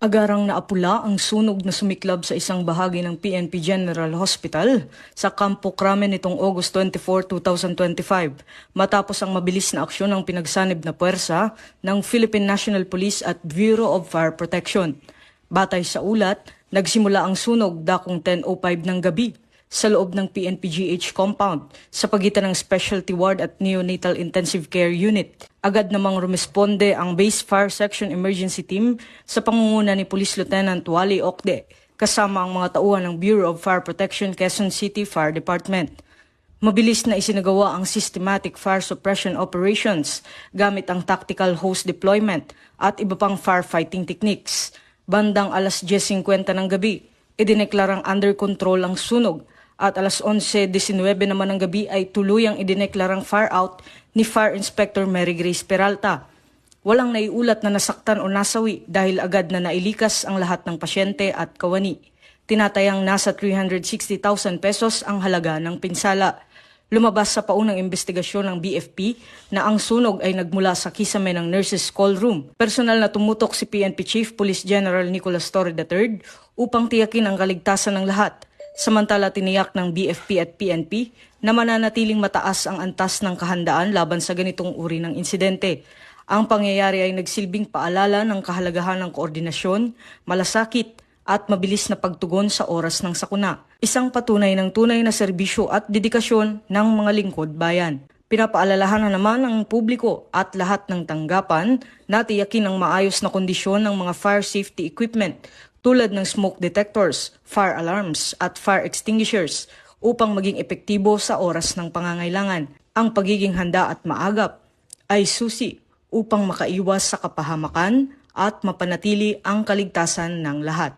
Agarang naapula ang sunog na sumiklab sa isang bahagi ng PNP General Hospital sa Campo Crame nitong August 24, 2025 matapos ang mabilis na aksyon ng pinagsanib na puwersa ng Philippine National Police at Bureau of Fire Protection. Batay sa ulat, nagsimula ang sunog dakong 10:05 ng gabi sa loob ng PNP-GH compound sa pagitan ng Specialty Ward at Neonatal Intensive Care Unit. Agad namang rumisponde ang Base Fire Section Emergency Team sa pangunguna ni Police Lieutenant Wally Ocde kasama ang mga tauhan ng Bureau of Fire Protection Quezon City Fire Department. Mabilis na isinagawa ang systematic fire suppression operations gamit ang tactical hose deployment at iba pang firefighting techniques. Bandang alas 10:50 ng gabi, idineklarang under control ang sunog at alas 11:19 naman ng gabi ay tuluyang idineklarang fire out ni Fire Inspector Mary Grace Peralta. Walang naiulat na nasaktan o nasawi dahil agad na nailikas ang lahat ng pasyente at kawani. Tinatayang nasa 360,000 pesos ang halaga ng pinsala. Lumabas sa paunang investigasyon ng BFP na ang sunog ay nagmula sa kisame ng nurses' call room. Personal na tumutok si PNP Chief Police General Nicolas Torre III upang tiyakin ang kaligtasan ng lahat. Samantala tiniyak ng BFP at PNP na mananatiling mataas ang antas ng kahandaan laban sa ganitong uri ng insidente. Ang pangyayari ay nagsilbing paalala ng kahalagahan ng koordinasyon, malasakit at mabilis na pagtugon sa oras ng sakuna. Isang patunay ng tunay na serbisyo at dedikasyon ng mga lingkod bayan. Pinapaalalahanan naman ng publiko at lahat ng tanggapan na tiyakin ang maayos na kondisyon ng mga fire safety equipment tulad ng smoke detectors, fire alarms at fire extinguishers upang maging epektibo sa oras ng pangangailangan. Ang pagiging handa at maagap ay susi upang makaiwas sa kapahamakan at mapanatili ang kaligtasan ng lahat.